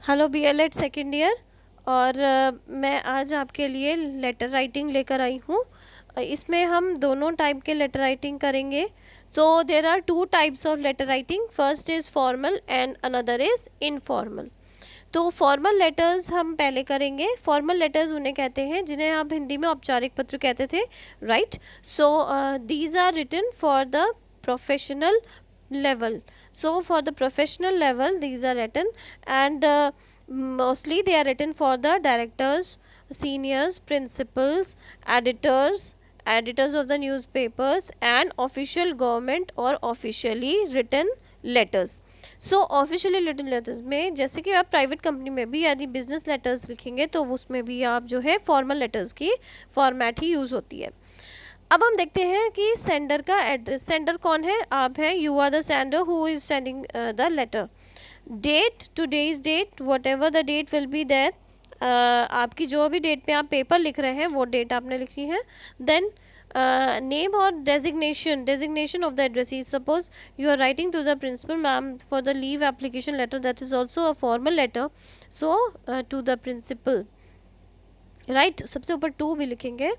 Hello B.El.Ed second year. और मैं आज आपके लिए लेटर राइटिंग लेकर आई हूँ। इसमें हम दोनों टाइप के लेटर राइटिंग करेंगे। So there are two types of letter writing, first is formal and another is informal. तो फॉर्मल लेटर्स हम पहले करेंगे। फॉर्मल लेटर्स उन्हें कहते हैं जिन्हें आप हिंदी में औपचारिक पत्र कहते थे, right. So these are written for the professional level. So for the professional level these are written, and mostly they are written for the directors, seniors, principals, editors of the newspapers and official government or officially written letters. So officially written letters में, जैसे कि आप private company में भी यदि business letters लिखेंगे तो उसमें भी आप जो है फॉर्मल लेटर्स की फॉर्मेट ही यूज़ होती है। अब हम देखते हैं कि सेंडर का एड्रेस। सेंडर कौन है? आप हैं। You are the sender who is sending the letter. Date, today's date, whatever the date will be there. आपकी जो भी डेट पे आप पेपर लिख रहे हैं वो डेट आपने लिखी है। देन नेम और designation of the addressee. Suppose you are writing to the principal ma'am for the leave application letter, that is also a formal letter. So to the principal, right. सबसे ऊपर to भी लिखेंगे।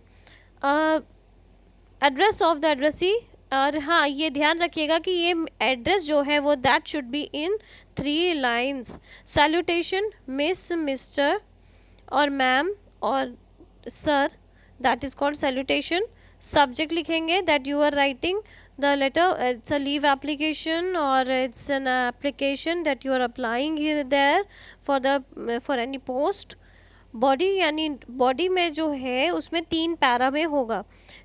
Address of the addressee. और हाँ, ये ध्यान रखिएगा कि ये एड्रेस जो है वो that should be in 3 lines. Salutation, miss, mister और मैम और sir, that is called salutation. Subject लिखेंगे that you are writing the letter, it's a leave application और it's an application that you are applying there for any post. Body, यानी body में जो है उसमें 3 para में होगा।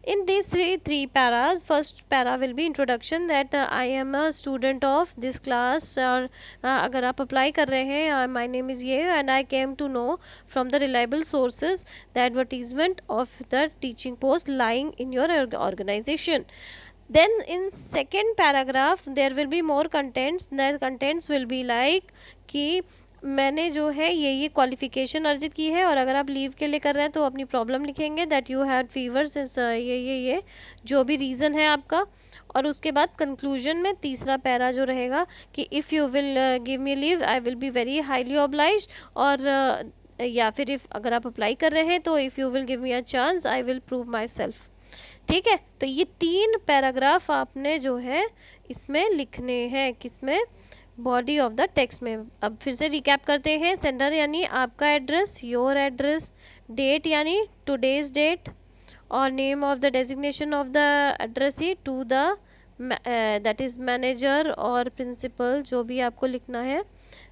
In this three paras, first para will be introduction that I am a student of this class. और अगर आप अप्लाई कर रहे हैं, माई नेम इज़ ये and I came to know from the reliable sources the advertisement of the teaching post lying in your organisation. Then in second paragraph there will be more contents. The contents will be like कि मैंने जो है ये qualification अर्जित की है, और अगर आप लीव के लिए कर रहे हैं तो अपनी प्रॉब्लम लिखेंगे that you had fever since ये जो भी रीज़न है आपका। और उसके बाद कंक्लूजन में तीसरा पैरा जो रहेगा कि if you will give me leave I will be very highly obliged. और या फिर अगर आप अप्लाई कर रहे हैं तो if you will give me a chance I will prove my self. ठीक है, तो ये 3 पैराग्राफ आपने जो है इसमें लिखने हैं। किसमें? बॉडी ऑफ द टेक्स्ट में। अब फिर से रिकैप करते हैं। सेंडर यानी आपका एड्रेस, योर एड्रेस। डेट यानी टुडेज डेट, और name of the designation of the addressee to the that is manager और प्रिंसिपल, जो भी आपको लिखना है।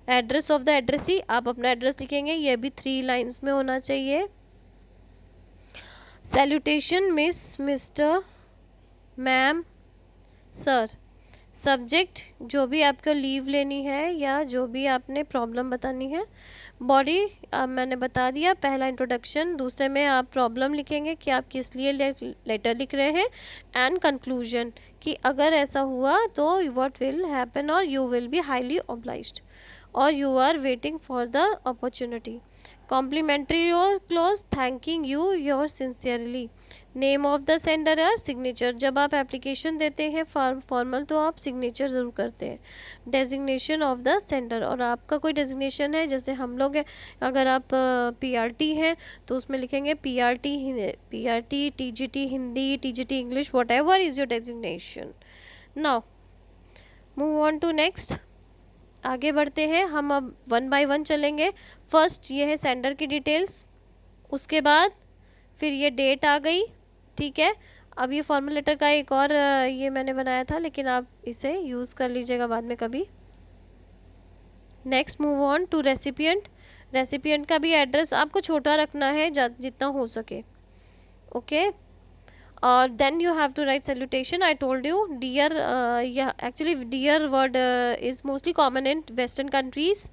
एड्रेस ऑफ द एड्रेसी, आप अपना एड्रेस लिखेंगे, ये भी 3 लाइन्स में होना चाहिए। Salutation, miss, mister, ma'am, sir. Subject, जो भी आपको लीव लेनी है या जो भी आपने प्रॉब्लम बतानी है। बॉडी, मैंने बता दिया, पहला इंट्रोडक्शन। दूसरे में आप प्रॉब्लम लिखेंगे कि आप किस लिए लेटर लिख रहे हैं। एंड कंक्लूजन कि अगर ऐसा हुआ तो व्हाट विल हैपन, और you will be highly obliged, और you are waiting for the opportunity. Complimentary your close, thanking you your sincerely. Name of the sender और सिग्नेचर, जब आप एप्लीकेशन देते हैं फॉर्मल तो आप सिग्नेचर ज़रूर करते हैं। डेजिग्नेशन ऑफ द सेंडर, और आपका कोई डेजिग्नेशन है, जैसे हम लोग हैं, अगर आप पीआरटी हैं तो उसमें लिखेंगे PRT, TGT Hindi, TGT English, whatever is your designation. Now move on to next. आगे बढ़ते हैं हम, अब 1 बाय 1 चलेंगे। फर्स्ट ये है सेंडर की डिटेल्स, उसके बाद फिर ये डेट आ गई, ठीक है। अब ये फॉर्मल लेटर का एक और ये मैंने बनाया था, लेकिन आप इसे यूज़ कर लीजिएगा बाद में कभी। Next move on to recipient. Recipient का भी एड्रेस आपको छोटा रखना है जितना हो सके, ओके। और then you have to write salutation. I told you dear, actually dear word is mostly common in western countries.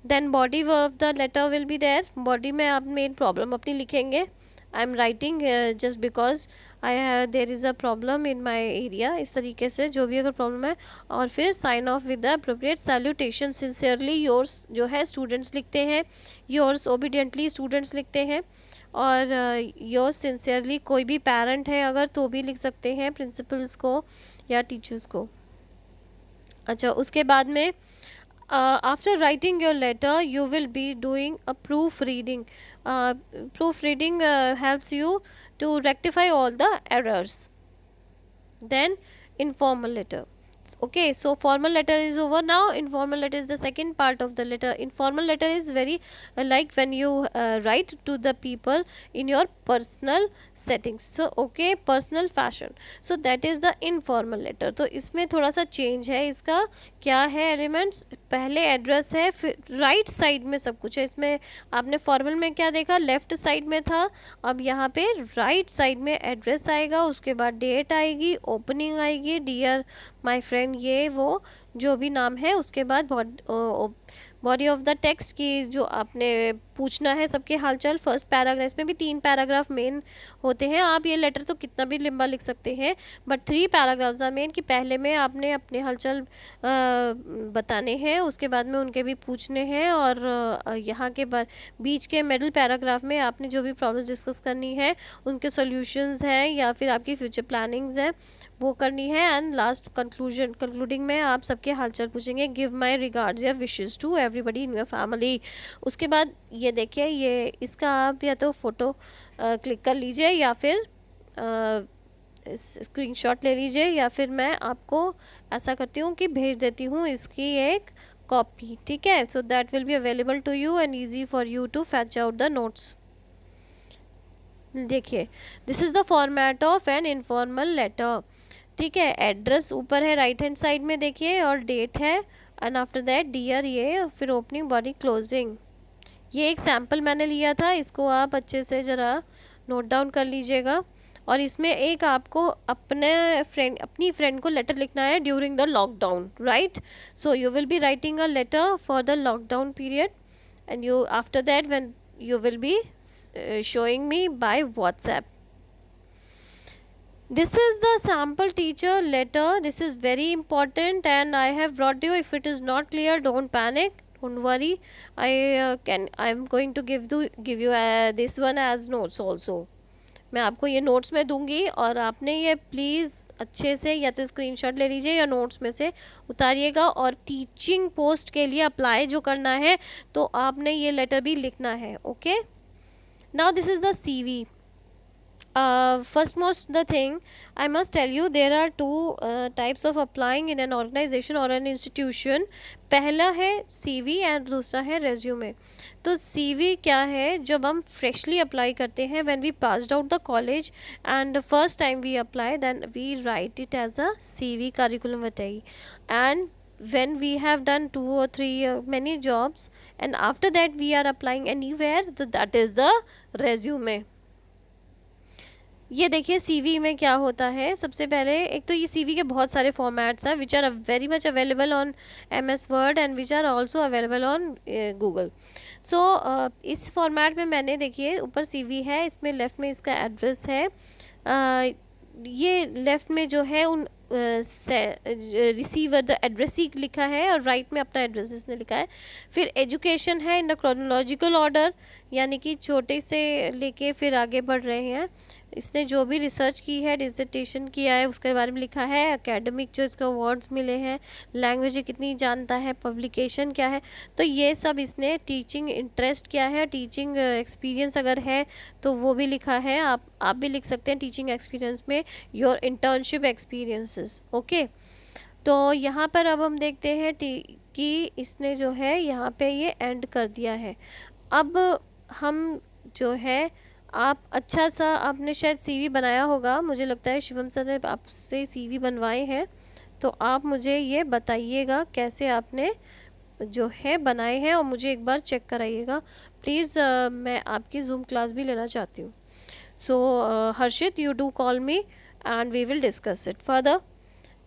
Then body of the letter will be there. Body में आप मेन प्रॉब्लम अपनी लिखेंगे। I am writing just because there is a problem in my area, इस तरीके से जो भी अगर प्रॉब्लम है। और फिर sign off with the appropriate salutation. Sincerely yours जो है स्टूडेंट्स लिखते हैं, योर्स ओबीडियंटली स्टूडेंट्स लिखते हैं, और योर्स सिंसियरली कोई भी पेरेंट है अगर तो भी लिख सकते हैं, प्रिंसिपल्स को या टीचर्स को। अच्छा, उसके बाद में after writing your letter, you will be doing a proofreading. Proofreading helps you to rectify all the errors. Then informal letter. Okay, so formal letter is over. Now informal letter is the second part of the letter. Informal letter is very like when you write to the people in your personal settings. So okay, personal fashion. So that is the informal letter. तो इसमें थोड़ा सा change है. इसका क्या है elements, पहले address है, फिर राइट साइड में सब कुछ है. इसमें आपने फॉर्मल में क्या देखा, लेफ्ट साइड में था. अब यहाँ पे राइट साइड में एड्रेस आएगा, उसके बाद डेट आएगी, ओपनिंग आएगी, डियर माय फ्रेंड, ये वो जो भी नाम है. उसके बाद बॉडी ऑफ द टेक्स्ट की जो आपने पूछना है सबके हालचाल. फर्स्ट पैराग्राफ, इसमें भी 3 पैराग्राफ मेन होते हैं. आप ये लेटर तो कितना भी लंबा लिख सकते हैं, बट 3 पैराग्राफ्स आर मेन. कि पहले में आपने अपने हालचाल बताने हैं, उसके बाद में उनके भी पूछने हैं, और यहाँ के बीच के मिडिल पैराग्राफ में आपने जो भी प्रॉब्लम्स डिस्कस करनी है, उनके सॉल्यूशंस हैं या फिर आपकी फ्यूचर प्लानिंग्स हैं, वो करनी है. एंड लास्ट कंक्लूडिंग में आप सबके हालचाल पूछेंगे. गिव माय रिगार्ड्स या wishes to everybody in your family. उसके बाद ये देखिए, ये इसका आप या तो फ़ोटो क्लिक कर लीजिए या फिर स्क्रीनशॉट ले लीजिए, या फिर मैं आपको ऐसा करती हूँ कि भेज देती हूँ इसकी एक कॉपी. ठीक है, so that will be available to you and easy for you to fetch out the notes. देखिए, this is the format of an informal letter. ठीक है, एड्रेस ऊपर है राइट हैंड साइड में देखिए, और डेट है, एंड आफ्टर दैट डियर, ये फिर ओपनिंग, बॉडी, क्लोजिंग. ये एक सैम्पल मैंने लिया था, इसको आप अच्छे से ज़रा नोट डाउन कर लीजिएगा. और इसमें एक आपको अपनी फ्रेंड को लेटर लिखना है during the lockdown, right. So you will be writing a letter for the lockdown period, and you after that when you will be showing me by WhatsApp. This is the sample teacher letter. This is very important and I have brought you. If it is not clear, don't panic, don't worry. I'm going to give you this one as notes also. मैं आपको ये notes में दूंगी, और आपने ये please अच्छे से या तो स्क्रीनशॉट ले लीजिए या नोट्स में से उतारिएगा. और टीचिंग पोस्ट के लिए अप्लाई जो करना है, तो आपने ये लेटर भी लिखना है. Okay, now this is the CV. First most the thing I must tell you, there are 2 types of applying in an organization or an institution. पहला है CV एंड दूसरा है resume. तो CV क्या है, जब हम freshly अप्लाई करते हैं, when we passed out the college and first time we apply, then we write it as a CV, curriculum vitae. And when we have done 2 or 3 many jobs and after that we are applying anywhere, so that is the resume. ये देखिए CV में क्या होता है. सबसे पहले एक तो ये CV के बहुत सारे फॉर्मेट्स हैं which are very much available on MS Word and which are also available on Google. So इस फॉर्मेट में मैंने देखिए ऊपर CV है, इसमें लेफ़्ट में इसका एड्रेस है. ये लेफ़्ट में जो है उन रिसीवर द एड्रेसी लिखा है, और राइट में अपना एड्रेस इसने लिखा है. फिर एजुकेशन है इन द क्रोनोलॉजिकल ऑर्डर, यानी कि छोटे से लेके फिर आगे बढ़ रहे हैं. इसने जो भी रिसर्च की है, डिसर्टेशन किया है, उसके बारे में लिखा है. एकेडमिक जो इसको अवार्ड्स मिले हैं, लैंग्वेज कितनी जानता है, पब्लिकेशन क्या है, तो ये सब इसने. टीचिंग इंटरेस्ट क्या है, टीचिंग एक्सपीरियंस अगर है तो वो भी लिखा है. आप भी लिख सकते हैं टीचिंग एक्सपीरियंस में योर इंटर्नशिप एक्सपीरियंसेस. ओके, तो यहाँ पर अब हम देखते हैं कि इसने जो है यहाँ पे ये एंड कर दिया है. अब हम जो है, आप अच्छा सा आपने शायद CV बनाया होगा, मुझे लगता है शिवम सर ने आपसे CV बनवाए हैं, तो आप मुझे ये बताइएगा कैसे आपने जो है बनाए हैं, और मुझे एक बार चेक कराइएगा प्लीज़. मैं आपकी Zoom क्लास भी लेना चाहती हूँ. So Harshit, you do call me and we will discuss it further.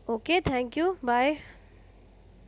Okay, thank you, bye.